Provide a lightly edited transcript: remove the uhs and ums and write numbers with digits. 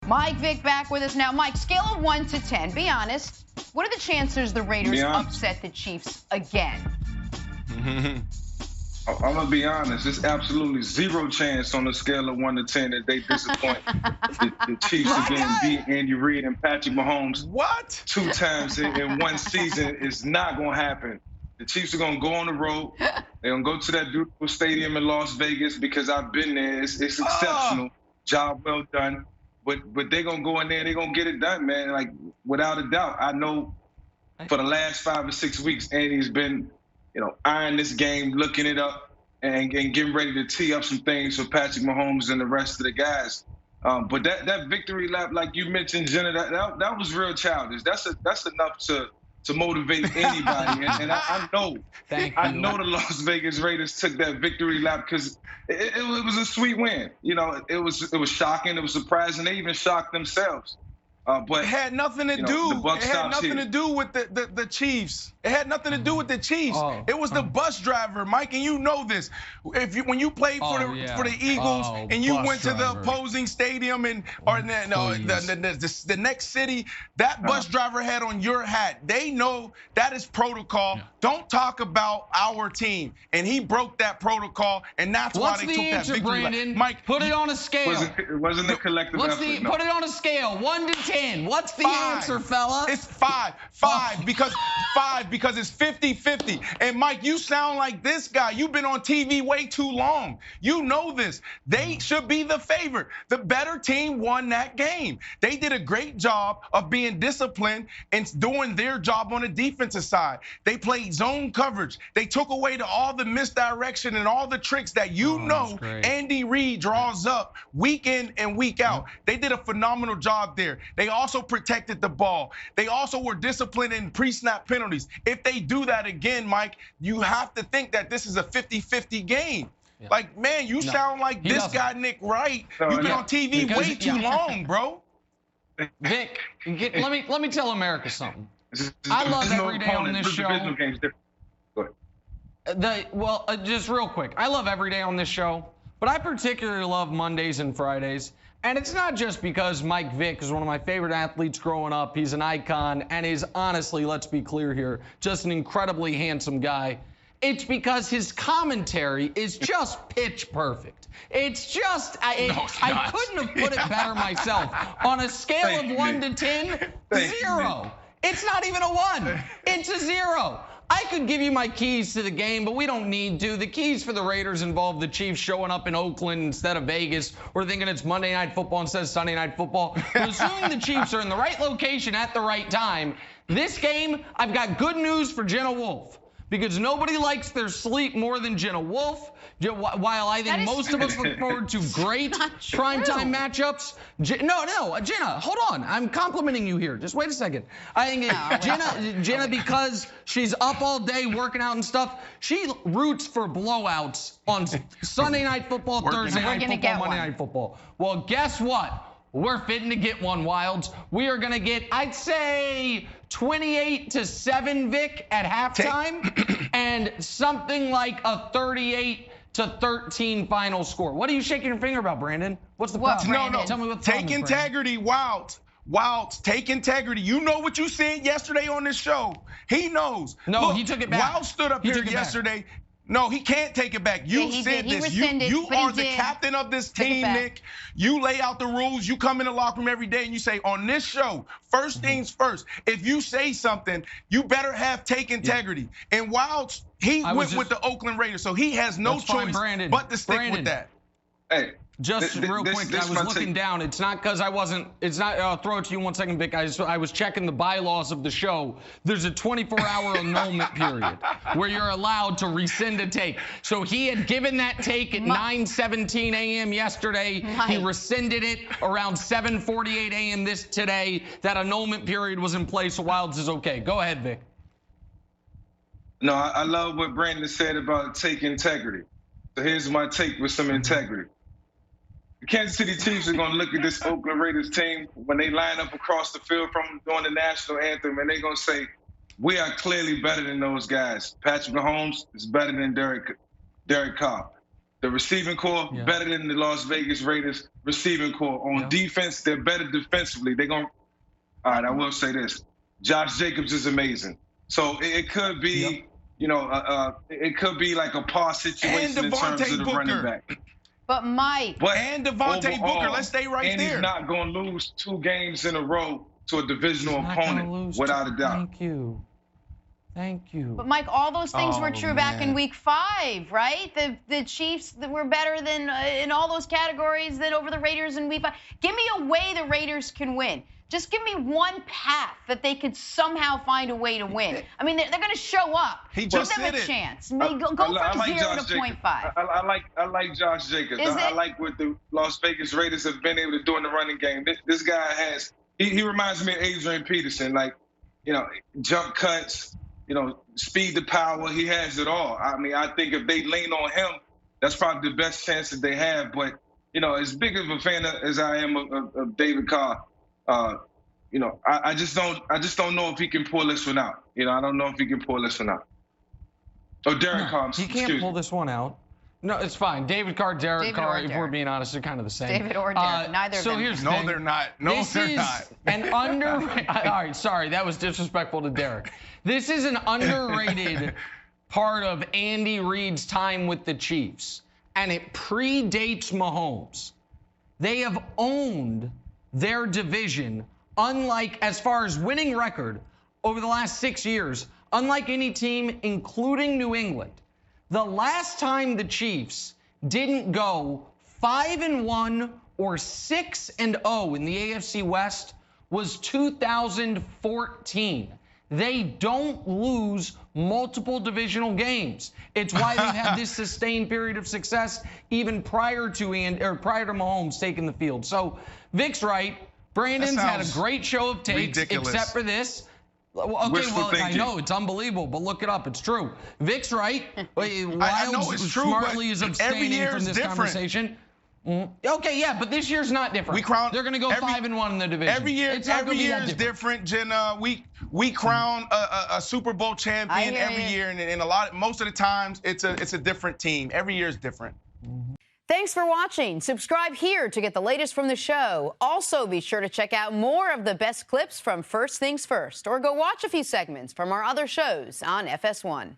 Mike Vick back with us now. Mike, scale of 1 to 10, be honest. What are the chances the Raiders upset the Chiefs again? I'm going to be honest. There's absolutely zero chance on the scale of 1 to 10 that they disappoint the Chiefs again, beat Andy Reid and Patrick Mahomes. What? 2 times in one season. It's not going to happen. The Chiefs are going to go on the road. They're going to go to that beautiful stadium in Las Vegas because I've been there. It's exceptional. Job well done. But they're going to go in there and they're going to get it done, man. Like, without a doubt. I know for the last 5 or 6 weeks, Andy's been, eyeing this game, looking it up, and getting ready to tee up some things for Patrick Mahomes and the rest of the guys. But that victory lap, like you mentioned, Jenna, that was real childish. That's enough to motivate anybody. And I know the Las Vegas Raiders took that victory lap because it was a sweet win. It was shocking. It was surprising. They even shocked themselves. But it had nothing to do. It had nothing to do with the Chiefs. It had nothing to do with the Chiefs. It was the bus driver, Mike, and you know this. When you played for the Eagles and you went to the opposing stadium the next city, that bus driver had on your hat. They know that is protocol. Yeah. Don't talk about our team. And he broke that protocol, and that's why they took that victory. Brandon? Mike, put it on a scale. It wasn't a collective effort. Put it on a scale, 1 to 10. What's the answer, fella? It's 5. 5 because it's 50-50. And Mike, you sound like this guy. You've been on TV way too long. You know this. They should be the favorite. The better team won that game. They did a great job of being disciplined and doing their job on the defensive side. They played zone coverage. They took away all the misdirection and all the tricks that Andy Reid draws up week in and week out. They did a phenomenal job there. They also protected the ball. They also were disciplined in pre-snap penalties. If they do that again, Mike, you have to think that this is a 50-50 game. Yeah. Like, man, you sound like this guy, Nick Wright. You've been on TV way too long, bro. Vic, let me tell America something. I love every day on this show. Just real quick, I love every day on this show, but I particularly love Mondays and Fridays. And it's not just because Mike Vick is one of my favorite athletes growing up. He's an icon and is honestly, let's be clear here, just an incredibly handsome guy. It's because his commentary is just pitch perfect. It's just, I couldn't have put it better myself. On a scale of 1 to 10, 0. It's not even a 1, it's a 0. I could give you my keys to the game, but we don't need to. The keys for the Raiders involve the Chiefs showing up in Oakland instead of Vegas. We're thinking it's Monday Night Football instead of Sunday Night Football. But assuming the Chiefs are in the right location at the right time, this game, I've got good news for Jenna Wolfe. Because nobody likes their sleep more than Jenna Wolfe. While I think most of us look forward to great primetime matchups. No, Jenna, hold on. I'm complimenting you here. Just wait a second. I think Jenna, because she's up all day working out and stuff, she roots for blowouts on Sunday Night Football, Thursday Night Football, Monday Night Football. Well, guess what? We're fitting to get one, Wilds. We are going to get, I'd say, 28-7 Vic at halftime, and something like a 38-13 final score. What are you shaking your finger about, Brandon? What's the problem? No. Tell me what the problem is, integrity, Wilds. Wilds, take integrity. You know what you said yesterday on this show. He knows. No, he took it back. Wilds stood up here yesterday. No, he can't take it back. You said this. You are the captain of this team, Nick. You lay out the rules. You come in the locker room every day and you say, on this show, first things first, if you say something, you better take integrity. And Wilds, he went with the Oakland Raiders, so he has no choice but to stick with that. Hey. Just real quick, I was looking down. It's not because I wasn't, I'll throw it to you in 1 second, Vic. I was checking the bylaws of the show. There's a 24-hour annulment period where you're allowed to rescind a take. So he had given that take at 9:17 a.m. yesterday. He rescinded it around 7:48 a.m. today. That annulment period was in place, so Wilds is okay. Go ahead, Vic. No, I love what Brandon said about take integrity. So here's my take with some integrity. The Kansas City Chiefs are going to look at this Oakland Raiders team when they line up across the field from doing the national anthem, and they're going to say, we are clearly better than those guys. Patrick Mahomes is better than Derek Carr. The receiving core better than the Las Vegas Raiders receiving core. On defense, they're better defensively. They're going. All right, I will say this: Josh Jacobs is amazing. So it could be, you know, it could be like a pause situation in terms of the running back. But Mike. And Devontae Booker, let's stay right and there. He's not going to lose 2 games in a row to a divisional opponent, without a doubt. Thank you. Thank you. But Mike, all those things were true back in Week 5, right? The Chiefs were better than in all those categories than over the Raiders in Week 5. Give me a way the Raiders can win. Just give me one path that they could somehow find a way to win. I mean, they're going to show up. Give them a chance. Go from 0 to 0.5. I like Josh Jacobs. I like what the Las Vegas Raiders have been able to do in the running game. This guy has. He reminds me of Adrian Peterson. Like, you know, jump cuts. You know, speed to power. He has it all. I mean, I think if they lean on him, that's probably the best chance that they have. But, you know, as big of a fan as I am of David Carr, you know, I just don't know if he can pull this one out. You know, I don't know if he can pull this one out. Oh, Derek Carr. He can't pull this one out. No, it's fine. David Carr, Derek Carr, if we're being honest, they're kind of the same. David or Derek, neither of them. So here's the thing. No, they're not. No, they're not. An all right, sorry, that was disrespectful to Derek. This is an underrated part of Andy Reid's time with the Chiefs, and it predates Mahomes. They have owned their division, unlike, as far as winning record over the last 6 years, unlike any team, including New England. The last time the Chiefs didn't go 5-1 or 6-0 in the AFC West was 2014. They don't lose multiple divisional games. It's why they've had this sustained period of success even prior to Mahomes taking the field. So Vick's right. Brandon's had a great show of takes, except for this. Okay, well, I know it's unbelievable, but look it up. It's true. Vick's right. I know it's true, smartly is abstaining from this conversation. Okay, yeah, but this year's not different. They're going to go 5-1 in the division. Every year is different. Jenna, we crown a Super Bowl champion every year, and most of the times it's a different team. Every year is different. Thanks for watching. Subscribe here to get the latest from the show. Also, be sure to check out more of the best clips from First Things First, or go watch a few segments from our other shows on FS1.